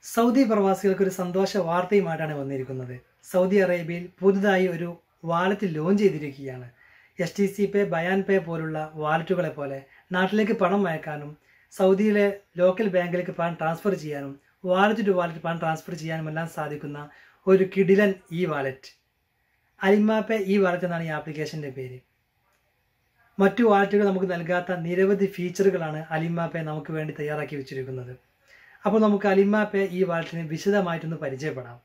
Saudi പ്രവാസികൾക്ക് ഒരു സന്തോഷ വാർത്തയുമായിട്ടാണ് വന്നിരിക്കുന്നത്. സൗദി അറേബ്യയിൽ പുതുതായി ഒരു വാലറ്റ് ലോഞ്ച് ചെയ്തിരിക്കുകയാണ്. STC പേ, ബയാൻ പേ പോലുള്ള വാലറ്റുകളെ പോലെ നാട്ടിലേക്ക് പണം അയക്കാനും സൗദിയിലെ ലോക്കൽ ബാങ്കിലേക്ക് പണം ട്രാൻസ്ഫർ ചെയ്യാനും വാലറ്റ് ടു വാലറ്റ് പണം ട്രാൻസ്ഫർ ചെയ്യാനും എല്ലാം സാധിക്കുന്ന ഒരു കിടിലൻ വാലറ്റ്. അലിമ പേ വാലറ്റ് എന്നാണ് ഈ ആപ്ലിക്കേഷൻ്റെ പേര്. മറ്റു വാലറ്റുകൾ നമുക്ക് നൽകാത്ത നിരവധി ഫീച്ചറുകളാണ് അലിമ പേ നമുക്ക് വേണ്ടി തയ്യാറാക്കി വെച്ചിരിക്കുന്നത്. അപ്പോൾ നമുക്ക് അലിമ പേ വാലറ്റിനെ വിശദമായിട്ടൊന്ന് പരിചയപ്പെടാം.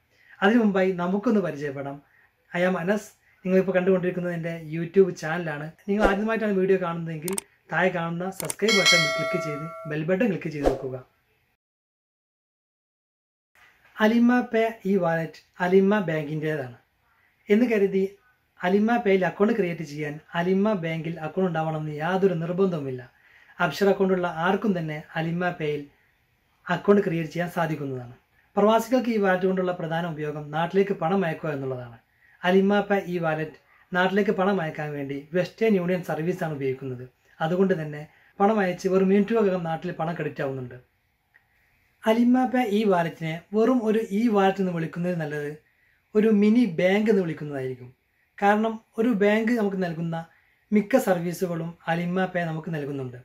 അതിനു മുമ്പായി നമുക്കൊന്ന് പരിചയപ്പെടാം. I am Anas. നിങ്ങളിപ്പോൾ കണ്ടുകൊണ്ടിരിക്കുന്നത് എൻ്റെ യൂട്യൂബ് ചാനലാണ്. നിങ്ങൾ ആദ്യമായിട്ടാണ് വീഡിയോ കാണുന്നതെങ്കിൽ താഴെ കാണുന്ന സബ്സ്ക്രൈബ് ബട്ടൺ ക്ലിക്ക് ചെയ്ത് ബെൽ ബട്ടൺ ക്ലിക്ക് ചെയ്ത് വെക്കുക. അലിമ പേ വാലറ്റ് അലിമ ബാങ്കിൻ്റേതാണ് എന്ന് കരുതി അലിമ പേയിൽ അക്കൗണ്ട് ക്രിയേറ്റ് ചെയ്യാൻ അലിമ ബാങ്കിൽ അക്കൗണ്ട് ഉണ്ടാവണമെന്ന് യാതൊരു നിർബന്ധവുമില്ല. അബ്ഷർ അക്കൗണ്ടുള്ള ആർക്കും തന്നെ അലിമ പേയിൽ അക്കൗണ്ട് ക്രിയേറ്റ് ചെയ്യാൻ സാധിക്കുന്നതാണ്. പ്രവാസികൾക്ക് ഈ വാലറ്റ് കൊണ്ടുള്ള പ്രധാന ഉപയോഗം നാട്ടിലേക്ക് പണം അയക്കുക എന്നുള്ളതാണ്. അലിമ പേ വാലറ്റ് നാട്ടിലേക്ക് പണം അയക്കാൻ വേണ്ടി വെസ്റ്റേൺ യൂണിയൻ സർവീസാണ് ഉപയോഗിക്കുന്നത്. അതുകൊണ്ട് തന്നെ പണം അയച്ച് വെറും മിനിറ്റുകൾക്കകം നാട്ടിൽ പണം ക്രെഡിറ്റ് ആവുന്നുണ്ട്. അലിമ പേ വാലറ്റിനെ വെറും ഒരു വാലറ്റ് എന്ന് വിളിക്കുന്നത് നല്ലത് ഒരു മിനി ബാങ്ക് എന്ന് വിളിക്കുന്നതായിരിക്കും. കാരണം ഒരു ബാങ്ക് നമുക്ക് നൽകുന്ന മിക്ക സർവീസുകളും അലിമ പേ നമുക്ക് നൽകുന്നുണ്ട്.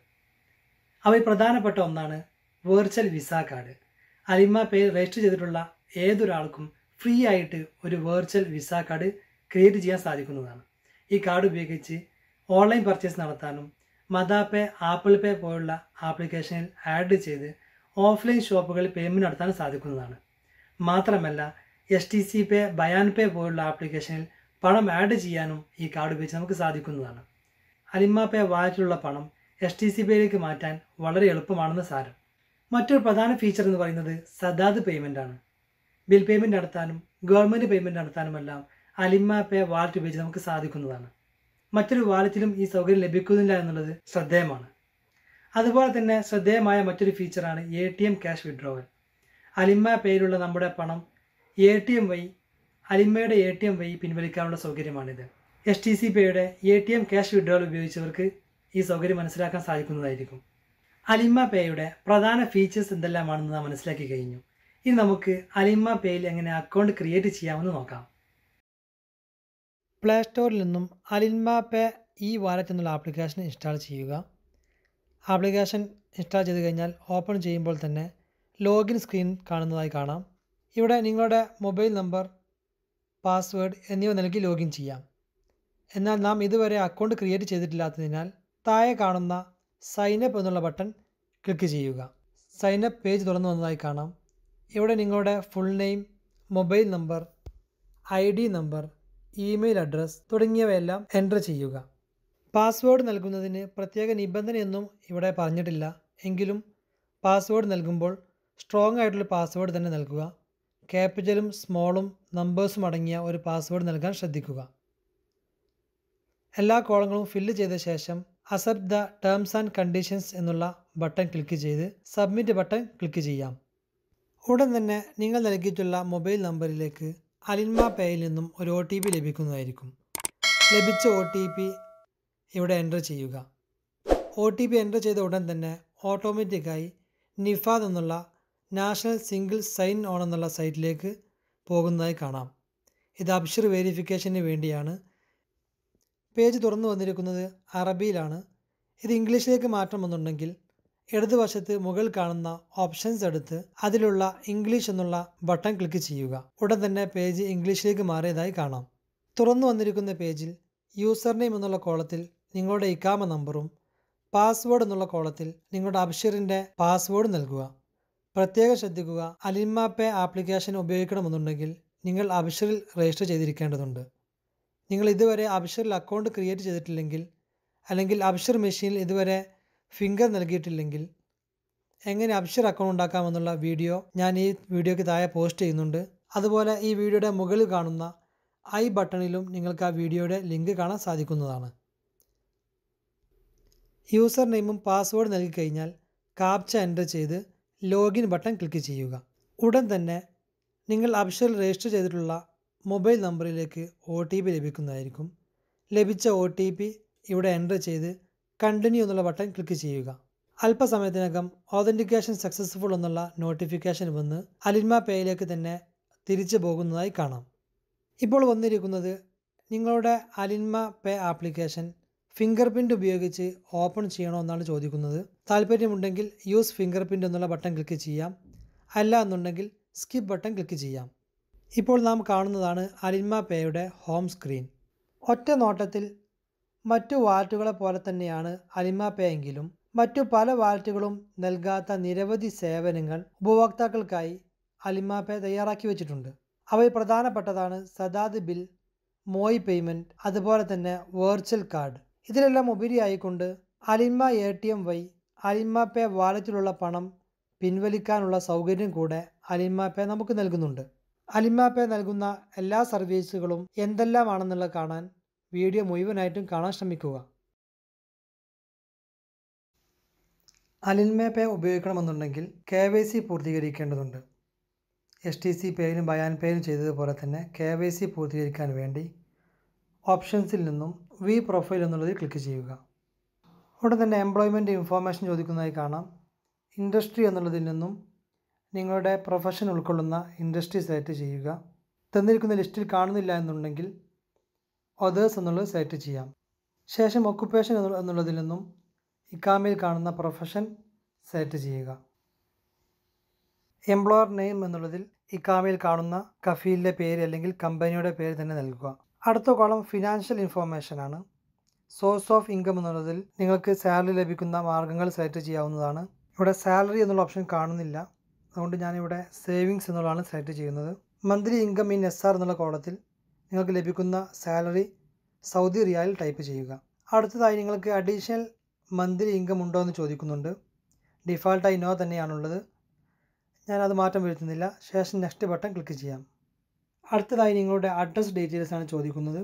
അവയിൽ പ്രധാനപ്പെട്ട ഒന്നാണ് വെർച്വൽ വിസ കാർഡ്. അലിമ പേയിൽ രജിസ്റ്റർ ചെയ്തിട്ടുള്ള ഏതൊരാൾക്കും ഫ്രീ ആയിട്ട് ഒരു വെർച്വൽ വിസ കാർഡ് ക്രിയേറ്റ് ചെയ്യാൻ സാധിക്കുന്നതാണ്. ഈ കാർഡ് ഉപയോഗിച്ച് ഓൺലൈൻ പർച്ചേസ് നടത്താനും മദാ പേ, ആപ്പിൾ പേ പോലുള്ള ആപ്ലിക്കേഷനിൽ ആഡ് ചെയ്ത് ഓഫ്ലൈൻ ഷോപ്പുകളിൽ പേയ്മെൻറ്റ് നടത്താൻ സാധിക്കുന്നതാണ്. മാത്രമല്ല STC പേ, ബയാൻ പേ പോലുള്ള ആപ്ലിക്കേഷനിൽ പണം ആഡ് ചെയ്യാനും ഈ കാർഡ് ഉപയോഗിച്ച് നമുക്ക് സാധിക്കുന്നതാണ്. അലിമ പേ വാലറ്റിലുള്ള പണം STC പേയിലേക്ക് മാറ്റാൻ വളരെ എളുപ്പമാണെന്ന് സാരം. മറ്റൊരു പ്രധാന ഫീച്ചർ എന്ന് പറയുന്നത് സദാദ് പേയ്മെൻ്റ് ആണ്. ബിൽ പേയ്മെൻറ്റ് നടത്താനും ഗവൺമെൻറ് പേയ്മെൻറ്റ് നടത്താനുമെല്ലാം അലിമ പേ വാലറ്റ് ഉപയോഗിച്ച് നമുക്ക് സാധിക്കുന്നതാണ്. മറ്റൊരു വാലറ്റിലും ഈ സൗകര്യം ലഭിക്കുന്നില്ല എന്നുള്ളത് ശ്രദ്ധേയമാണ്. അതുപോലെ തന്നെ ശ്രദ്ധേയമായ മറ്റൊരു ഫീച്ചറാണ് ATM ക്യാഷ് വിഡ്രോവൽ. അലിമ പേയിലുള്ള നമ്മുടെ പണം ATM വഴി അലിമയുടെ ATM വഴി പിൻവലിക്കാനുള്ള സൗകര്യമാണിത്. STC പേയുടെ ATM ക്യാഷ് വിഡ്രോവൽ ഉപയോഗിച്ചവർക്ക് ഈ സൗകര്യം മനസ്സിലാക്കാൻ സാധിക്കുന്നതായിരിക്കും. അലിമ പേയുടെ പ്രധാന ഫീച്ചേഴ്സ് എന്തെല്ലാമാണെന്ന് നാം മനസ്സിലാക്കി കഴിഞ്ഞു. ഇനി നമുക്ക് അലിമ പേയിൽ എങ്ങനെ അക്കൗണ്ട് ക്രിയേറ്റ് ചെയ്യാമെന്ന് നോക്കാം. പ്ലേ സ്റ്റോറിൽ നിന്നും അലിമ പേ വാലറ്റ് എന്നുള്ള ആപ്ലിക്കേഷൻ ഇൻസ്റ്റാൾ ചെയ്യുക. ആപ്ലിക്കേഷൻ ഇൻസ്റ്റാൾ ചെയ്ത് കഴിഞ്ഞാൽ ഓപ്പൺ ചെയ്യുമ്പോൾ തന്നെ ലോഗിൻ സ്ക്രീൻ കാണുന്നതായി കാണാം. ഇവിടെ നിങ്ങളുടെ മൊബൈൽ നമ്പർ, പാസ്വേഡ് എന്നിവ നൽകി ലോഗിൻ ചെയ്യാം. എന്നാൽ നാം ഇതുവരെ അക്കൗണ്ട് ക്രിയേറ്റ് ചെയ്തിട്ടില്ലാത്തതിനാൽ താഴെ കാണുന്ന സൈനപ്പ് എന്നുള്ള ബട്ടൺ ക്ലിക്ക് ചെയ്യുക. സൈനപ്പ് പേജ് തുറന്നു വന്നതായി കാണാം. ഇവിടെ നിങ്ങളുടെ full name, mobile number, ID number, email address തുടങ്ങിയവയെല്ലാം എൻ്റർ ചെയ്യുക. പാസ്വേഡ് നൽകുന്നതിന് പ്രത്യേക നിബന്ധനയൊന്നും ഇവിടെ പറഞ്ഞിട്ടില്ല. എങ്കിലും പാസ്വേഡ് നൽകുമ്പോൾ സ്ട്രോങ് ആയിട്ടുള്ള പാസ്വേഡ് തന്നെ നൽകുക. ക്യാപിറ്റലും സ്മോളും നമ്പേഴ്സും അടങ്ങിയ ഒരു പാസ്വേഡ് നൽകാൻ ശ്രദ്ധിക്കുക. എല്ലാ കോളങ്ങളും ഫില്ല് ചെയ്ത ശേഷം accept the terms and conditions എന്നുള്ള ബട്ടൺ ക്ലിക്ക് ചെയ്ത് സബ്മിറ്റ് ബട്ടൺ ക്ലിക്ക് ചെയ്യാം. ഉടൻ തന്നെ നിങ്ങൾ നൽകിയിട്ടുള്ള മൊബൈൽ നമ്പറിലേക്ക് അലിമ പേയിൽ നിന്നും ഒരു OTP ലഭിക്കുന്നതായിരിക്കും. ലഭിച്ച OTP ഇവിടെ എൻ്റർ ചെയ്യുക. OTP എൻ്റർ ചെയ്ത ഉടൻ തന്നെ ഓട്ടോമാറ്റിക്കായി നിഫാദ് എന്നുള്ള നാഷണൽ സിംഗിൾ സൈൻ ഓൺ എന്നുള്ള സൈറ്റിലേക്ക് പോകുന്നതായി കാണാം. ഇത് അബ്ഷർ വെരിഫിക്കേഷന് വേണ്ടിയാണ്. പേജ് തുറന്നു വന്നിരിക്കുന്നത് അറബിയിലാണ്. ഇത് ഇംഗ്ലീഷിലേക്ക് മാറ്റണമെന്നുണ്ടെങ്കിൽ ഇടതുവശത്ത് മുകളിൽ കാണുന്ന ഓപ്ഷൻസ് എടുത്ത് അതിലുള്ള ഇംഗ്ലീഷ് എന്നുള്ള ബട്ടൺ ക്ലിക്ക് ചെയ്യുക. ഉടൻ തന്നെ പേജ് ഇംഗ്ലീഷിലേക്ക് മാറിയതായി കാണാം. തുറന്നു വന്നിരിക്കുന്ന പേജിൽ യൂസർ നെയിം എന്നുള്ള കോളത്തിൽ നിങ്ങളുടെ ഇക്കാമ നമ്പറും പാസ്വേഡ് എന്നുള്ള കോളത്തിൽ നിങ്ങളുടെ അബ്ഷറിൻ്റെ പാസ്വേഡ് നൽകുക. പ്രത്യേകം ശ്രദ്ധിക്കുക, അലിമ പേ ആപ്ലിക്കേഷൻ ഉപയോഗിക്കണമെന്നുണ്ടെങ്കിൽ നിങ്ങൾ അബ്ഷറിൽ രജിസ്റ്റർ ചെയ്തിരിക്കേണ്ടതുണ്ട്. നിങ്ങൾ ഇതുവരെ അബ്ഷറിൽ അക്കൗണ്ട് ക്രിയേറ്റ് ചെയ്തിട്ടില്ലെങ്കിൽ അല്ലെങ്കിൽ അബ്ഷർ മെഷീനിൽ ഇതുവരെ ഫിംഗർ നൽകിയിട്ടില്ലെങ്കിൽ എങ്ങനെ അബ്ഷർ അക്കൗണ്ട് ഉണ്ടാക്കാമെന്നുള്ള വീഡിയോ ഞാൻ ഈ വീഡിയോയ്ക്ക് താഴെ പോസ്റ്റ് ചെയ്യുന്നുണ്ട്. അതുപോലെ ഈ വീഡിയോയുടെ മുകളിൽ കാണുന്ന ഐ ബട്ടണിലും നിങ്ങൾക്ക് ആ വീഡിയോയുടെ ലിങ്ക് കാണാൻ സാധിക്കുന്നതാണ്. യൂസർ നെയിമും പാസ്വേഡ് നൽകി കഴിഞ്ഞാൽ കാപ്ച എൻ്റർ ചെയ്ത് ലോഗിൻ ബട്ടൺ ക്ലിക്ക് ചെയ്യുക. ഉടൻ തന്നെ നിങ്ങൾ അബ്ഷറിൽ രജിസ്റ്റർ ചെയ്തിട്ടുള്ള മൊബൈൽ നമ്പറിലേക്ക് OTP ലഭിക്കുന്നതായിരിക്കും. ലഭിച്ച OTP ഇവിടെ എൻ്റർ ചെയ്ത് കണ്ടിന്യൂ എന്നുള്ള ബട്ടൺ ക്ലിക്ക് ചെയ്യുക. അല്പസമയത്തിനകം ഓതൻറ്റിക്കേഷൻ സക്സസ്ഫുൾ എന്നുള്ള നോട്ടിഫിക്കേഷൻ വന്ന് അലിൻമ പേയിലേക്ക് തന്നെ തിരിച്ചു പോകുന്നതായി കാണാം. ഇപ്പോൾ വന്നിരിക്കുന്നത് നിങ്ങളുടെ അലിൻമ പേ ആപ്ലിക്കേഷൻ ഫിംഗർ പ്രിൻ്റ് ഉപയോഗിച്ച് ഓപ്പൺ ചെയ്യണോ എന്നാണ് ചോദിക്കുന്നത്. താല്പര്യമുണ്ടെങ്കിൽ യൂസ് ഫിംഗർ പ്രിൻ്റ് എന്നുള്ള ബട്ടൺ ക്ലിക്ക് ചെയ്യാം. അല്ല എന്നുണ്ടെങ്കിൽ സ്കിപ്പ് ബട്ടൺ ക്ലിക്ക് ചെയ്യാം. ഇപ്പോൾ നാം കാണുന്നതാണ് അലിൻമ പേയുടെ ഹോം സ്ക്രീൻ. ഒറ്റ നോട്ടത്തിൽ മറ്റു വാലറ്റുകളെ പോലെ തന്നെയാണ് അലിൻമ പേ എങ്കിലും മറ്റു പല വാലറ്റുകളും നൽകാത്ത നിരവധി സേവനങ്ങൾ ഉപഭോക്താക്കൾക്കായി അലിൻമ പേ തയ്യാറാക്കി വെച്ചിട്ടുണ്ട്. അവയിൽ പ്രധാനപ്പെട്ടതാണ് സദാദ് ബിൽ, മോയ് പേയ്മെൻറ്റ്, അതുപോലെ തന്നെ വെർച്വൽ കാർഡ്. ഇതിലെല്ലാം ഉപരിയായിക്കൊണ്ട് അലിൻമ ATM വഴി അലിൻമ പേ വാലറ്റിലുള്ള പണം പിൻവലിക്കാനുള്ള സൗകര്യം കൂടെ അലിൻമ പേ നമുക്ക് നൽകുന്നുണ്ട്. അലിൻമ പേ നൽകുന്ന എല്ലാ സർവീസുകളും എന്തെല്ലാമാണെന്നുള്ളത് കാണാൻ വീഡിയോ മുഴുവനായിട്ടും കാണാൻ ശ്രമിക്കുക. അലിൻമ പേ ഉപയോഗിക്കണമെന്നുണ്ടെങ്കിൽ KYC പൂർത്തീകരിക്കേണ്ടതുണ്ട്. STC പേയിലും ബയാൻ പേയിലും ചെയ്തതുപോലെ തന്നെ KYC പൂർത്തീകരിക്കാൻ വേണ്ടി ഓപ്ഷൻസിൽ നിന്നും വി പ്രൊഫൈൽ എന്നുള്ളതിൽ ക്ലിക്ക് ചെയ്യുക. അവിടെ തന്നെ എംപ്ലോയ്മെൻറ്റ് ഇൻഫോർമേഷൻ ചോദിക്കുന്നതായി കാണാം. ഇൻഡസ്ട്രി എന്നുള്ളതിൽ നിന്നും നിങ്ങളുടെ പ്രൊഫഷൻ ഉൾക്കൊള്ളുന്ന ഇൻഡസ്ട്രി സെലക്ട് ചെയ്യുക. തന്നിരിക്കുന്ന ലിസ്റ്റിൽ കാണുന്നില്ല എന്നുണ്ടെങ്കിൽ ഓതേഴ്സ് എന്നുള്ളത് സെലക്ട് ചെയ്യാം. ശേഷം ഒക്കുപ്പേഷൻ എന്നുള്ളതിൽ നിന്നും ഇക്കാമയിൽ കാണുന്ന പ്രൊഫഷൻ സെലക്ട് ചെയ്യുക. എംപ്ലോയർ നെയിം എന്നുള്ളതിൽ ഇക്കാമയിൽ കാണുന്ന കഫീലിൻ്റെ പേര് അല്ലെങ്കിൽ കമ്പനിയുടെ പേര് തന്നെ നൽകുക. അടുത്ത കോളം ഫിനാൻഷ്യൽ ഇൻഫോർമേഷൻ ആണ്. സോഴ്സ് ഓഫ് ഇൻകം എന്നുള്ളതിൽ നിങ്ങൾക്ക് സാലറി ലഭിക്കുന്ന മാർഗ്ഗങ്ങൾ സെലക്ട് ചെയ്യാവുന്നതാണ്. ഇവിടെ സാലറി എന്നുള്ള ഓപ്ഷൻ കാണുന്നില്ല, അതുകൊണ്ട് ഞാനിവിടെ സേവിങ്സ് എന്നുള്ളതാണ് സെലക്ട് ചെയ്യുന്നത്. മന്ത്ലി ഇൻകം ഇൻ SR എന്നുള്ള കോളത്തിൽ നിങ്ങൾക്ക് ലഭിക്കുന്ന സാലറി സൗദി റിയാലിൽ ടൈപ്പ് ചെയ്യുക. അടുത്തതായി നിങ്ങൾക്ക് അഡീഷണൽ മന്ത്ലി ഇൻകം ഉണ്ടോ എന്ന് ചോദിക്കുന്നുണ്ട്. ഡിഫാൾട്ടായി നോ തന്നെയാണുള്ളത്. ഞാനത് മാറ്റം വരുത്തുന്നില്ല. ശേഷം നെക്സ്റ്റ് ബട്ടൺ ക്ലിക്ക് ചെയ്യാം. അടുത്തതായി നിങ്ങളുടെ അഡ്രസ് ഡീറ്റെയിൽസ് ആണ് ചോദിക്കുന്നത്.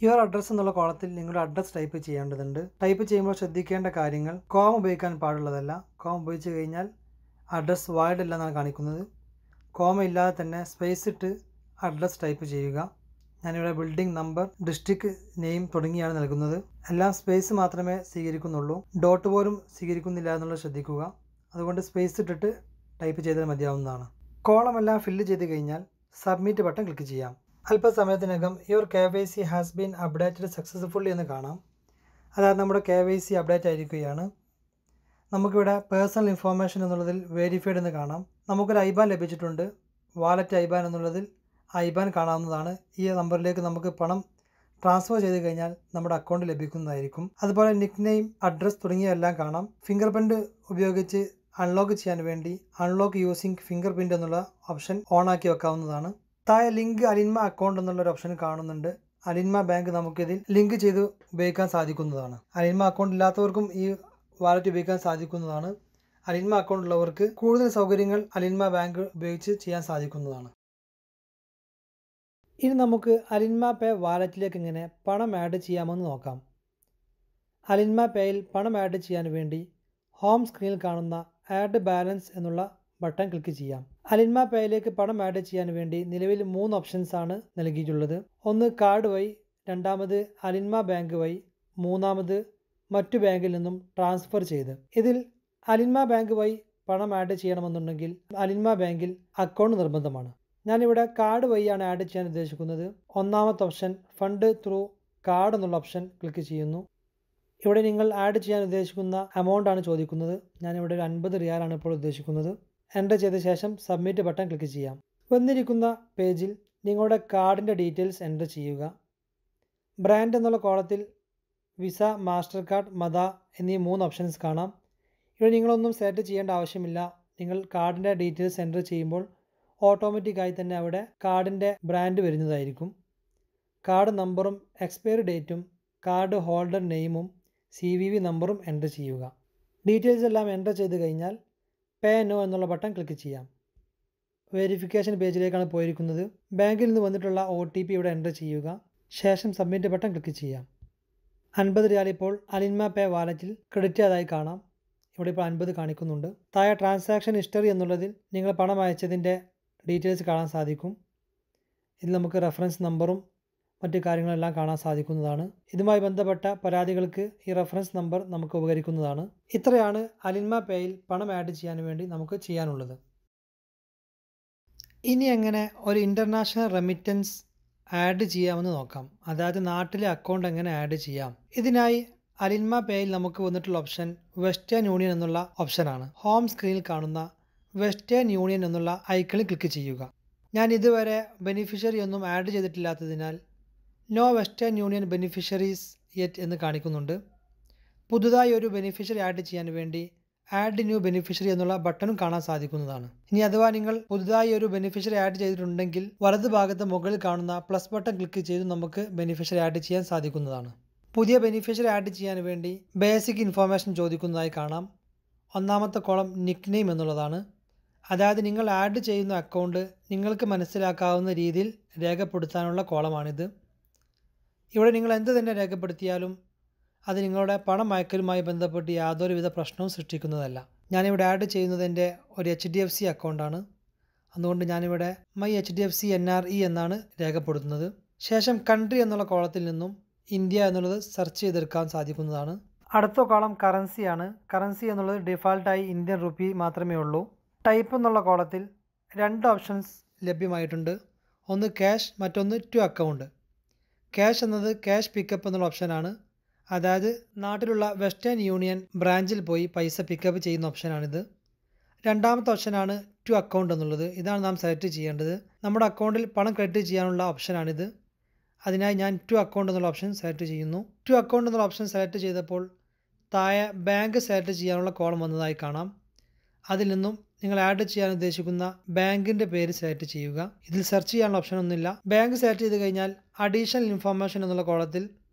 യുവർ അഡ്രസ്സ് എന്നുള്ള കോളത്തിൽ നിങ്ങളുടെ അഡ്രസ്സ് ടൈപ്പ് ചെയ്യേണ്ടതുണ്ട്. ടൈപ്പ് ചെയ്യുമ്പോൾ ശ്രദ്ധിക്കേണ്ട കാര്യങ്ങൾ കോം ഉപയോഗിക്കാൻ പാടുള്ളതല്ല. കോം ഉപയോഗിച്ച് കഴിഞ്ഞാൽ അഡ്രസ്സ് വാലിഡ് അല്ല എന്നാണ് കാണിക്കുന്നത്. കോമ ഇല്ലാതെ തന്നെ സ്പേസ് ഇട്ട് അഡ്രസ്സ് ടൈപ്പ് ചെയ്യുക. ഞാനിവിടെ ബിൽഡിംഗ് നമ്പർ, ഡിസ്ട്രിക്ട് നെയിം തുടങ്ങിയാണ് നൽകുന്നത്. എല്ലാം സ്പേസ് മാത്രമേ സ്വീകരിക്കുന്നുള്ളൂ, ഡോട്ട് പോലും സ്വീകരിക്കുന്നില്ല എന്നുള്ളത് ശ്രദ്ധിക്കുക. അതുകൊണ്ട് സ്പേസ് ഇട്ടിട്ട് ടൈപ്പ് ചെയ്താൽ മതിയാവുന്നതാണ്. കോളമെല്ലാം ഫില്ല് ചെയ്ത് കഴിഞ്ഞാൽ സബ്മിറ്റ് ബട്ടൺ ക്ലിക്ക് ചെയ്യാം. അല്പസമയത്തിനകം your KYC has been updated successfully എന്ന് കാണാം. അതായത് നമ്മുടെ KYC അപ്ഡേറ്റ് ആയിരിക്കുകയാണ്. നമുക്കിവിടെ പേഴ്സണൽ ഇൻഫോർമേഷൻ എന്നുള്ളതിൽ വെരിഫൈഡ് എന്ന് കാണാം. നമുക്കൊരു IBAN ലഭിച്ചിട്ടുണ്ട്. വാലറ്റ് IBAN എന്നുള്ളതിൽ IBAN കാണാവുന്നതാണ്. ഈ നമ്പറിലേക്ക് നമുക്ക് പണം ട്രാൻസ്ഫർ ചെയ്ത് കഴിഞ്ഞാൽ നമ്മുടെ അക്കൗണ്ട് ലഭിക്കുന്നതായിരിക്കും. അതുപോലെ നിക് നെയിം, അഡ്രസ് തുടങ്ങിയവയെല്ലാം കാണാം. ഫിംഗർ പ്രിൻ്റ് ഉപയോഗിച്ച് അൺലോക്ക് ചെയ്യാൻ വേണ്ടി അൺലോക്ക് യൂസിങ് ഫിംഗർ പ്രിൻ്റ് എന്നുള്ള ഓപ്ഷൻ ഓൺ ആക്കി വെക്കാവുന്നതാണ്. താഴെ ലിങ്ക് അലിൻമ അക്കൗണ്ട് എന്നുള്ളൊരു ഓപ്ഷൻ കാണുന്നുണ്ട്. അലിൻമ ബാങ്ക് നമുക്കിതിൽ ലിങ്ക് ചെയ്ത് ഉപയോഗിക്കാൻ സാധിക്കുന്നതാണ്. അലിൻമ അക്കൗണ്ട് ഇല്ലാത്തവർക്കും ഈ വാലറ്റ് ഉപയോഗിക്കാൻ സാധിക്കുന്നതാണ്. അലിൻമ അക്കൗണ്ട് ഉള്ളവർക്ക് കൂടുതൽ സൗകര്യങ്ങൾ അലിൻമ ബാങ്ക് ഉപയോഗിച്ച് ചെയ്യാൻ സാധിക്കുന്നതാണ്. ഇനി നമുക്ക് അലിൻമ പേ വാലറ്റിലേക്ക് എങ്ങനെ പണം ആഡ് ചെയ്യാമെന്ന് നോക്കാം. അലിൻമ പേയിൽ പണം ആഡ് ചെയ്യാൻ വേണ്ടി ഹോം സ്ക്രീനിൽ കാണുന്ന ആഡ് ബാലൻസ് എന്നുള്ള ബട്ടൺ ക്ലിക്ക് ചെയ്യാം. അലിൻമ പേയിലേക്ക് പണം ആഡ് ചെയ്യാൻ വേണ്ടി നിലവിൽ 3 ഓപ്ഷൻസ് ആണ് നൽകിയിട്ടുള്ളത്. ഒന്ന് കാർഡ് വഴി, രണ്ടാമത് അലിൻമ ബാങ്ക് വഴി, മൂന്നാമത് മറ്റു ബാങ്കിൽ നിന്നും ട്രാൻസ്ഫർ ചെയ്ത്. ഇതിൽ അലിൻമ ബാങ്ക് വഴി പണം ആഡ് ചെയ്യണമെന്നുണ്ടെങ്കിൽ അലിൻമ ബാങ്കിൽ അക്കൗണ്ട് നിർബന്ധമാണ്. ഞാനിവിടെ കാർഡ് വഴിയാണ് ആഡ് ചെയ്യാൻ ഉദ്ദേശിക്കുന്നത്. ഒന്നാമത്തെ ഓപ്ഷൻ ഫണ്ട് ത്രൂ കാർഡ് എന്നുള്ള ഓപ്ഷൻ ക്ലിക്ക് ചെയ്യുന്നു. ഇവിടെ നിങ്ങൾ ആഡ് ചെയ്യാൻ ഉദ്ദേശിക്കുന്ന എമൗണ്ട് ആണ് ചോദിക്കുന്നത്. ഞാനിവിടെ ഒരു 50 റിയാലാണ് ഇപ്പോൾ ഉദ്ദേശിക്കുന്നത്. എൻ്റർ ചെയ്ത ശേഷം സബ്മിറ്റ് ബട്ടൺ ക്ലിക്ക് ചെയ്യാം. വന്നിരിക്കുന്ന പേജിൽ നിങ്ങളുടെ കാർഡിൻ്റെ ഡീറ്റെയിൽസ് എൻ്റർ ചെയ്യുക. ബ്രാൻഡ് എന്നുള്ള കോളത്തിൽ വിസ, മാസ്റ്റർ കാർഡ്, മദ എന്നീ 3 ഓപ്ഷൻസ് കാണാം. ഇവിടെ നിങ്ങളൊന്നും സെലക്ട് ചെയ്യേണ്ട ആവശ്യമില്ല. നിങ്ങൾ കാർഡിൻ്റെ ഡീറ്റെയിൽസ് എൻ്റർ ചെയ്യുമ്പോൾ ഓട്ടോമാറ്റിക്കായി തന്നെ അവിടെ കാർഡിൻ്റെ ബ്രാൻഡ് വരുന്നതായിരിക്കും. കാർഡ് നമ്പറും എക്സ്പയറി ഡേറ്റും കാർഡ് ഹോൾഡർ നെയിമും CVV നമ്പറും എൻ്റർ ചെയ്യുക. ഡീറ്റെയിൽസ് എല്ലാം എൻ്റർ ചെയ്ത് കഴിഞ്ഞാൽ പേ നോ എന്നുള്ള ബട്ടൺ ക്ലിക്ക് ചെയ്യാം. വെരിഫിക്കേഷൻ പേജിലേക്കാണ് പോയിരിക്കുന്നത്. ബാങ്കിൽ നിന്ന് വന്നിട്ടുള്ള OTP ഇവിടെ എൻ്റർ ചെയ്യുക. ശേഷം സബ്മിറ്റ് ബട്ടൺ ക്ലിക്ക് ചെയ്യാം. 50 റിയാൽ ഇപ്പോൾ അലിൻമ പേ വാലറ്റിൽ ക്രെഡിറ്റ് ആയതായി കാണാം. ഇവിടെ ഇപ്പോൾ 50 കാണിക്കുന്നുണ്ട്. താഴെ ട്രാൻസാക്ഷൻ ഹിസ്റ്ററി എന്നുള്ളതിൽ നിങ്ങൾ പണം അയച്ചതിൻ്റെ ഡീറ്റെയിൽസ് കാണാൻ സാധിക്കും. ഇതിൽ നമുക്ക് റെഫറൻസ് നമ്പറും മറ്റു കാര്യങ്ങളെല്ലാം കാണാൻ സാധിക്കുന്നതാണ്. ഇതുമായി ബന്ധപ്പെട്ട പരാതികൾക്ക് ഈ റെഫറൻസ് നമ്പർ നമുക്ക് ഉപകരിക്കുന്നതാണ്. ഇത്രയാണ് അലിൻമ പേയിൽ പണം ആഡ് ചെയ്യാൻ വേണ്ടി നമുക്ക് ചെയ്യാനുള്ളത്. ഇനി എങ്ങനെ ഒരു ഇൻ്റർനാഷണൽ റെമിറ്റൻസ് ആഡ് ചെയ്യാമെന്ന് നോക്കാം. അതായത് നാട്ടിലെ അക്കൗണ്ട് എങ്ങനെ ആഡ് ചെയ്യാം. ഇതിനായി അലിൻമ പേയിൽ നമുക്ക് വന്നിട്ടുള്ള ഓപ്ഷൻ വെസ്റ്റേൺ യൂണിയൻ എന്നുള്ള ഓപ്ഷനാണ്. ഹോം സ്ക്രീനിൽ കാണുന്ന വെസ്റ്റേൺ യൂണിയൻ എന്നുള്ള ഐക്കണിൽ ക്ലിക്ക് ചെയ്യുക. ഞാൻ ഇതുവരെ ബെനിഫിഷ്യറി ഒന്നും ആഡ് ചെയ്തിട്ടില്ലാത്തതിനാൽ no Western Union beneficiaries yet എന്ന് കാണിക്കുന്നുണ്ട്. പുതുതായി ഒരു ബെനിഫിഷ്യറി ആഡ് ചെയ്യാൻ വേണ്ടി ആഡ് ന്യൂ ബെനിഫിഷ്യറി എന്നുള്ള ബട്ടണും കാണാൻ സാധിക്കുന്നതാണ്. ഇനി അഥവാ നിങ്ങൾ പുതുതായി ഒരു ബെനിഫിഷ്യറി ആഡ് ചെയ്തിട്ടുണ്ടെങ്കിൽ വലതുഭാഗത്ത് മുകളിൽ കാണുന്ന പ്ലസ് ബട്ടൺ ക്ലിക്ക് ചെയ്ത് നമുക്ക് ബെനിഫിഷ്യറി ആഡ് ചെയ്യാൻ സാധിക്കുന്നതാണ്. പുതിയ ബെനിഫിഷ്യറി ആഡ് ചെയ്യാൻ വേണ്ടി ബേസിക് ഇൻഫോർമേഷൻ ചോദിക്കുന്നതായി കാണാം. ഒന്നാമത്തെ കോളം നിക്ക് നെയിം എന്നുള്ളതാണ്. അതായത് നിങ്ങൾ ആഡ് ചെയ്യുന്ന അക്കൗണ്ട് നിങ്ങൾക്ക് മനസ്സിലാക്കാവുന്ന രീതിയിൽ രേഖപ്പെടുത്താനുള്ള കോളമാണിത്. ഇവിടെ നിങ്ങൾ എന്ത് തന്നെ രേഖപ്പെടുത്തിയാലും അത് നിങ്ങളുടെ പണം അയക്കലുമായി ബന്ധപ്പെട്ട് യാതൊരുവിധ പ്രശ്നവും സൃഷ്ടിക്കുന്നതല്ല. ഞാനിവിടെ ആഡ് ചെയ്യുന്നത് എൻ്റെ ഒരു HDFC അക്കൗണ്ടാണ്. അതുകൊണ്ട് ഞാനിവിടെ മൈ HDFC NRE എന്നാണ് രേഖപ്പെടുത്തുന്നത്. ശേഷം കൺട്രി എന്നുള്ള കോളത്തിൽ നിന്നും ഇന്ത്യ എന്നുള്ളത് സെർച്ച് ചെയ്തെടുക്കാൻ സാധിക്കുന്നതാണ്. അടുത്ത കോളം കറൻസിയാണ്. കറൻസി എന്നുള്ളത് ഡിഫാൾട്ടായി ഇന്ത്യൻ റുപ്പി മാത്രമേ ഉള്ളൂ. ടൈപ്പ് എന്നുള്ള കോളത്തിൽ 2 ഓപ്ഷൻസ് ലഭ്യമായിട്ടുണ്ട്. ഒന്ന് ക്യാഷ്, മറ്റൊന്ന് ടു അക്കൗണ്ട്. ക്യാഷ് എന്നത് ക്യാഷ് പിക്കപ്പ് എന്നുള്ള ഓപ്ഷനാണ്. അതായത് നാട്ടിലുള്ള വെസ്റ്റേൺ യൂണിയൻ ബ്രാഞ്ചിൽ പോയി പൈസ പിക്കപ്പ് ചെയ്യുന്ന ഓപ്ഷനാണിത്. രണ്ടാമത്തെ ഓപ്ഷനാണ് ടു അക്കൗണ്ട് എന്നുള്ളത്. ഇതാണ് നാം സെലക്ട് ചെയ്യേണ്ടത്. നമ്മുടെ അക്കൗണ്ടിൽ പണം ക്രെഡിറ്റ് ചെയ്യാനുള്ള ഓപ്ഷനാണിത്. അതിനായി ഞാൻ ടു അക്കൗണ്ട് എന്നുള്ള ഓപ്ഷൻ സെലക്ട് ചെയ്യുന്നു. ടു അക്കൗണ്ട് എന്നുള്ള ഓപ്ഷൻ സെലക്ട് ചെയ്തപ്പോൾ താഴെ ബാങ്ക് സെലക്ട് ചെയ്യാനുള്ള കോളം വന്നതായി കാണാം. അതിൽ നിന്നും നിങ്ങൾ ആഡ് ചെയ്യാൻ ഉദ്ദേശിക്കുന്ന ബാങ്കിൻ്റെ പേര് സെലക്ട് ചെയ്യുക. ഇതിൽ സെർച്ച് ചെയ്യാനുള്ള ഓപ്ഷൻ ഒന്നുമില്ല. ബാങ്ക് സെലക്ട് ചെയ്ത് കഴിഞ്ഞാൽ അഡീഷണൽ ഇൻഫോർമേഷൻ എന്നുള്ള കോളത്തിൽ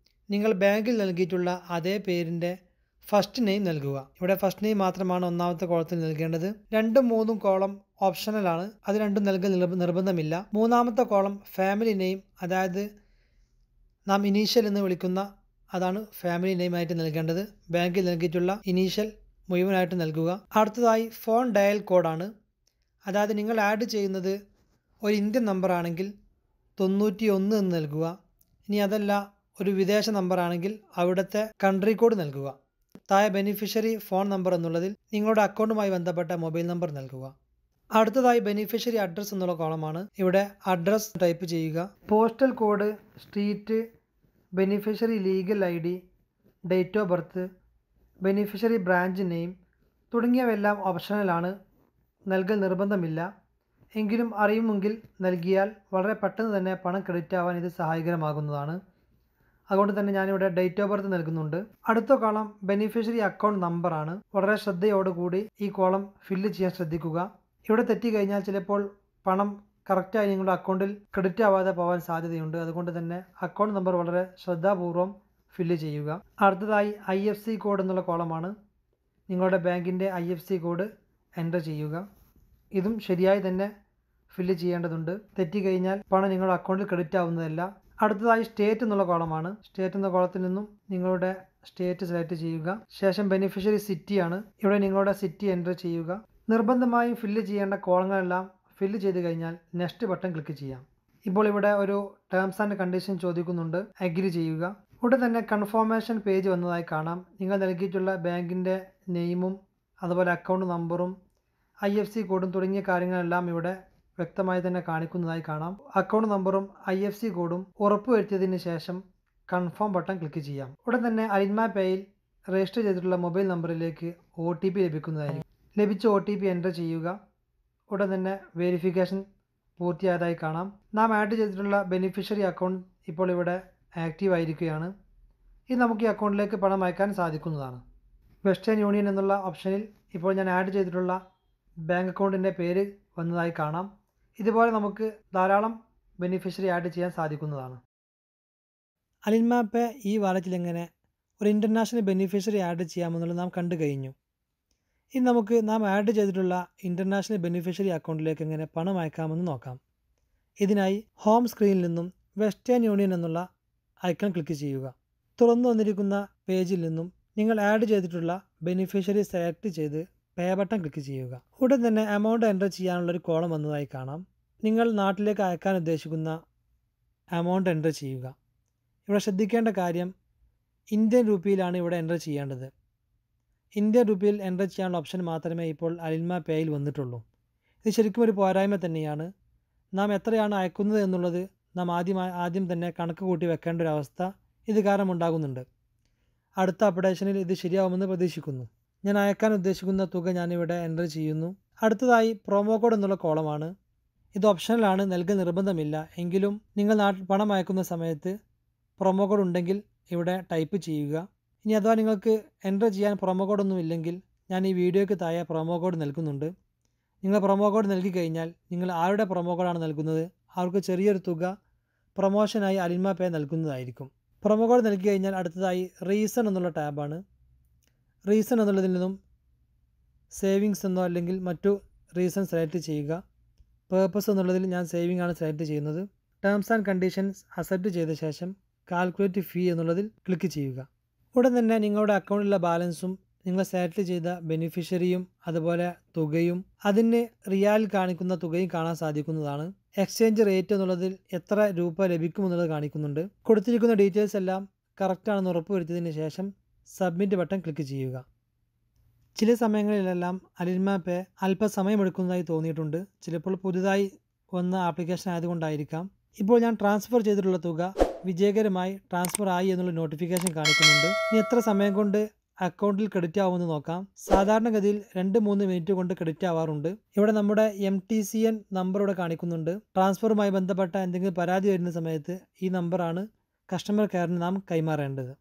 നിങ്ങൾ ബാങ്കിൽ നൽകിയിട്ടുള്ള അതേ പേരിൻ്റെ ഫസ്റ്റ് നെയിം നൽകുക. ഇവിടെ ഫസ്റ്റ് നെയിം മാത്രമാണ് ഒന്നാമത്തെ കോളത്തിൽ നൽകേണ്ടത്. 2ഉം 3ഉം കോളം ഓപ്ഷണലാണ്. അത് രണ്ടും നൽകൽ നിർബന്ധമില്ല. മൂന്നാമത്തെ കോളം ഫാമിലി നെയിം, അതായത് നാം ഇനീഷ്യൽ എന്ന് വിളിക്കുന്ന അതാണ് ഫാമിലി നെയിം ആയിട്ട് നൽകേണ്ടത്. ബാങ്കിൽ നൽകിയിട്ടുള്ള ഇനീഷ്യൽ മുഴുവനായിട്ട് നൽകുക. അടുത്തതായി ഫോൺ ഡയൽ കോഡാണ്. അതായത് നിങ്ങൾ ആഡ് ചെയ്യുന്നത് ഒരു ഇന്ത്യൻ നമ്പർ ആണെങ്കിൽ 91 എന്ന് നൽകുക. ഇനി അതല്ല ഒരു വിദേശ നമ്പർ ആണെങ്കിൽ അവിടുത്തെ കൺട്രി കോഡ് നൽകുക. താഴെ ബെനിഫിഷ്യറി ഫോൺ നമ്പർ എന്നുള്ളതിൽ നിങ്ങളുടെ അക്കൗണ്ടുമായി ബന്ധപ്പെട്ട മൊബൈൽ നമ്പർ നൽകുക. അടുത്തതായി ബെനിഫിഷ്യറി അഡ്രസ്സ് എന്നുള്ള കോളമാണ്. ഇവിടെ അഡ്രസ്സ് ടൈപ്പ് ചെയ്യുക. Postal code, street, beneficiary legal ID, date of birth, beneficiary branch name തുടങ്ങിയവയെല്ലാം ഓപ്ഷണലാണ്. നൽകൽ നിർബന്ധമില്ല. എങ്കിലും അറിയുമെങ്കിൽ നൽകിയാൽ വളരെ പെട്ടെന്ന് തന്നെ പണം ക്രെഡിറ്റ് ആവാൻ ഇത് സഹായകരമാകുന്നതാണ്. അതുകൊണ്ട് തന്നെ ഞാനിവിടെ ഡേറ്റ് ഓഫ് ബർത്ത് നൽകുന്നുണ്ട്. അടുത്ത കോളം ബെനിഫിഷ്യറി അക്കൗണ്ട് നമ്പറാണ്. വളരെ ശ്രദ്ധയോടുകൂടി ഈ കോളം ഫില്ല് ചെയ്യാൻ ശ്രദ്ധിക്കുക. ഇവിടെ തെറ്റിക്കഴിഞ്ഞാൽ ചിലപ്പോൾ പണം കറക്റ്റായി നിങ്ങളുടെ അക്കൗണ്ടിൽ ക്രെഡിറ്റ് ആവാതെ പോകാൻ സാധ്യതയുണ്ട്. അതുകൊണ്ട് തന്നെ അക്കൗണ്ട് നമ്പർ വളരെ ശ്രദ്ധാപൂർവം ഫില്ല് ചെയ്യുക. അടുത്തതായി IFC കോഡ് എന്നുള്ള കോളമാണ്. നിങ്ങളുടെ ബാങ്കിൻ്റെ IFC കോഡ് എൻ്റർ ചെയ്യുക. ഇതും ശരിയായി തന്നെ ഫില്ല് ചെയ്യേണ്ടതുണ്ട്. തെറ്റിക്കഴിഞ്ഞാൽ പണം നിങ്ങളുടെ അക്കൗണ്ടിൽ ക്രെഡിറ്റ് ആവുന്നതല്ല. അടുത്തതായി സ്റ്റേറ്റ് എന്നുള്ള കോളമാണ്. സ്റ്റേറ്റ് എന്ന കോളത്തിൽ നിന്നും നിങ്ങളുടെ സ്റ്റേറ്റ് സെലക്ട് ചെയ്യുക. ശേഷം ബെനിഫിഷ്യറി സിറ്റിയാണ്. ഇവിടെ നിങ്ങളുടെ സിറ്റി എൻ്റർ ചെയ്യുക. നിർബന്ധമായും ഫില്ല് ചെയ്യേണ്ട കോളങ്ങളെല്ലാം ഫില്ല് ചെയ്ത് കഴിഞ്ഞാൽ നെക്സ്റ്റ് ബട്ടൺ ക്ലിക്ക് ചെയ്യാം. ഇപ്പോൾ ഇവിടെ ഒരു ടേംസ് ആൻഡ് കണ്ടീഷൻ ചോദിക്കുന്നുണ്ട്. അഗ്രി ചെയ്യുക. ഇവിടെ തന്നെ കൺഫർമേഷൻ പേജ് വന്നതായി കാണാം. നിങ്ങൾ നൽകിയിട്ടുള്ള ബാങ്കിൻ്റെ നെയിമും അതുപോലെ അക്കൗണ്ട് നമ്പറും IFC കോഡും തുടങ്ങിയ കാര്യങ്ങളെല്ലാം ഇവിടെ വ്യക്തമായി തന്നെ കാണിക്കുന്നതായി കാണാം. അക്കൗണ്ട് നമ്പറും IFC കോഡും ഉറപ്പുവരുത്തിയതിന് ശേഷം കൺഫേം ബട്ടൺ ക്ലിക്ക് ചെയ്യാം. ഉടൻ തന്നെ അലിൻമ പേയിൽ രജിസ്റ്റർ ചെയ്തിട്ടുള്ള മൊബൈൽ നമ്പറിലേക്ക് OTP ലഭിക്കുന്നതായിരിക്കും. ലഭിച്ച OTP എൻ്റർ ചെയ്യുക. ഉടൻ തന്നെ വെരിഫിക്കേഷൻ പൂർത്തിയായതായി കാണാം. നാം ആഡ് ചെയ്തിട്ടുള്ള ബെനിഫിഷ്യറി അക്കൗണ്ട് ഇപ്പോൾ ഇവിടെ ആക്റ്റീവ് ആയിരിക്കുകയാണ്. ഇത് നമുക്ക് ഈ അക്കൗണ്ടിലേക്ക് പണം അയക്കാൻ സാധിക്കുന്നതാണ്. വെസ്റ്റേൺ യൂണിയൻ എന്നുള്ള ഓപ്ഷനിൽ ഇപ്പോൾ ഞാൻ ആഡ് ചെയ്തിട്ടുള്ള ബാങ്ക് അക്കൗണ്ടിൻ്റെ പേര് വന്നതായി കാണാം. ഇതുപോലെ നമുക്ക് ധാരാളം ബെനിഫിഷ്യറി ആഡ് ചെയ്യാൻ സാധിക്കുന്നതാണ്. അലിൻമ പേ ഈ വാലറ്റിൽ എങ്ങനെ ഒരു ഇൻ്റർനാഷണൽ ബെനിഫിഷ്യറി ആഡ് ചെയ്യാമെന്നുള്ളത് നാം കണ്ടു കഴിഞ്ഞു. ഇനി നമുക്ക് നാം ആഡ് ചെയ്തിട്ടുള്ള ഇൻ്റർനാഷണൽ ബെനിഫിഷ്യറി അക്കൗണ്ടിലേക്ക് എങ്ങനെ പണം അയക്കാമെന്ന് നോക്കാം. ഇതിനായി ഹോം സ്ക്രീനിൽ നിന്നും വെസ്റ്റേൺ യൂണിയൻ എന്നുള്ള ഐക്കൺ ക്ലിക്ക് ചെയ്യുക. തുറന്നു വന്നിരിക്കുന്ന പേജിൽ നിന്നും നിങ്ങൾ ആഡ് ചെയ്തിട്ടുള്ള ബെനിഫിഷ്യറി സെലക്ട് ചെയ്ത് പേ ബട്ടൺ ക്ലിക്ക് ചെയ്യുക. ഉടൻ തന്നെ എമൗണ്ട് എൻ്റർ ചെയ്യാനുള്ളൊരു കോളം വന്നതായി കാണാം. നിങ്ങൾ നാട്ടിലേക്ക് അയക്കാൻ ഉദ്ദേശിക്കുന്ന എമൗണ്ട് എൻ്റർ ചെയ്യുക. ഇവിടെ ശ്രദ്ധിക്കേണ്ട കാര്യം ഇന്ത്യൻ രൂപയിലാണ് ഇവിടെ എൻ്റർ ചെയ്യേണ്ടത്. ഇന്ത്യൻ രൂപയിൽ എൻ്റർ ചെയ്യാനുള്ള ഓപ്ഷൻ മാത്രമേ ഇപ്പോൾ അലിൻമ പേയിൽ വന്നിട്ടുള്ളൂ. ഇത് ശരിക്കും ഒരു പോരായ്മ തന്നെയാണ്. നാം എത്രയാണ് അയക്കുന്നത് എന്നുള്ളത് നാം ആദ്യം തന്നെ കണക്ക് കൂട്ടി വെക്കേണ്ട ഒരു അവസ്ഥ ഇത് കാരണം ഉണ്ടാകുന്നുണ്ട്. അടുത്ത അപ്ഡേഷനിൽ ഇത് ശരിയാവുമെന്ന് പ്രതീക്ഷിക്കുന്നു. ഞാൻ അയക്കാൻ ഉദ്ദേശിക്കുന്ന തുക ഞാനിവിടെ എൻ്റർ ചെയ്യുന്നു. അടുത്തതായി പ്രൊമോ കോഡ് എന്നുള്ള കോളമാണ്. ഇത് ഓപ്ഷണലാണ്, നൽകൽ നിർബന്ധമില്ല. എങ്കിലും നിങ്ങൾ പണം അയക്കുന്ന സമയത്ത് പ്രൊമോ കോഡ് ഉണ്ടെങ്കിൽ ഇവിടെ ടൈപ്പ് ചെയ്യുക. ഇനി അഥവാ നിങ്ങൾക്ക് എൻ്റർ ചെയ്യാൻ പ്രൊമോ കോഡൊന്നും ഇല്ലെങ്കിൽ ഞാൻ ഈ വീഡിയോയ്ക്ക് താഴെ പ്രൊമോ കോഡ് നൽകുന്നുണ്ട്. നിങ്ങൾ പ്രൊമോ കോഡ് നൽകി കഴിഞ്ഞാൽ നിങ്ങൾ ആരുടെ പ്രൊമോ കോഡാണ് നൽകുന്നത് അവർക്ക് ചെറിയൊരു തുക പ്രൊമോഷനായി അലിൻമ പേ നൽകുന്നതായിരിക്കും. പ്രൊമോ കോഡ് നൽകി കഴിഞ്ഞാൽ അടുത്തതായി റീസൺ എന്നുള്ള ടാബാണ്. റീസൺ എന്നുള്ളതിൽ നിന്നും സേവിങ്സ് എന്നോ അല്ലെങ്കിൽ മറ്റു റീസൺ സെലക്ട് ചെയ്യുക. പേർപ്പസ് എന്നുള്ളതിൽ ഞാൻ സേവിംഗ് ആണ് സെലക്ട് ചെയ്യുന്നത്. ടേംസ് ആൻഡ് കണ്ടീഷൻസ് അക്സെപ്റ്റ് ചെയ്ത ശേഷം കാൽക്കുലേറ്റ് ഫീ എന്നുള്ളതിൽ ക്ലിക്ക് ചെയ്യുക. ഉടൻ തന്നെ നിങ്ങളുടെ അക്കൗണ്ടിലുള്ള ബാലൻസും നിങ്ങൾ സെലക്ട് ചെയ്ത ബെനിഫിഷ്യറിയും അതുപോലെ തുകയും അതിന് റിയാൽ കാണിക്കുന്ന തുകയും കാണാൻ സാധിക്കുന്നതാണ്. എക്സ്ചേഞ്ച് റേറ്റ് എന്നുള്ളതിൽ എത്ര രൂപ ലഭിക്കുമെന്നുള്ളത് കാണിക്കുന്നുണ്ട്. കൊടുത്തിരിക്കുന്ന ഡീറ്റെയിൽസ് എല്ലാം കറക്റ്റാണെന്ന് ഉറപ്പുവരുത്തിയതിന് ശേഷം സബ്മിറ്റ് ബട്ടൺ ക്ലിക്ക് ചെയ്യുക. ചില സമയങ്ങളിലെല്ലാം അലിൻമ പേ അല്പസമയമെടുക്കുന്നതായി തോന്നിയിട്ടുണ്ട്. ചിലപ്പോൾ പുതുതായി വന്ന ആപ്ലിക്കേഷൻ ആയതുകൊണ്ടായിരിക്കാം. ഇപ്പോൾ ഞാൻ ട്രാൻസ്ഫർ ചെയ്തിട്ടുള്ള തുക വിജയകരമായി ട്രാൻസ്ഫർ ആയി എന്നുള്ള നോട്ടിഫിക്കേഷൻ കാണിക്കുന്നുണ്ട്. ഇനി എത്ര സമയം കൊണ്ട് അക്കൗണ്ടിൽ ക്രെഡിറ്റ് ആവുമെന്ന് നോക്കാം. സാധാരണഗതിയിൽ 2-3 മിനിറ്റ് കൊണ്ട് ക്രെഡിറ്റ് ആവാറുണ്ട്. ഇവിടെ നമ്മുടെ MTCN നമ്പർ ഇവിടെ കാണിക്കുന്നുണ്ട്. ട്രാൻസ്ഫറുമായി ബന്ധപ്പെട്ട എന്തെങ്കിലും പരാതി വരുന്ന സമയത്ത് ഈ നമ്പറാണ് കസ്റ്റമർ കെയറിന് നാം കൈമാറേണ്ടത്.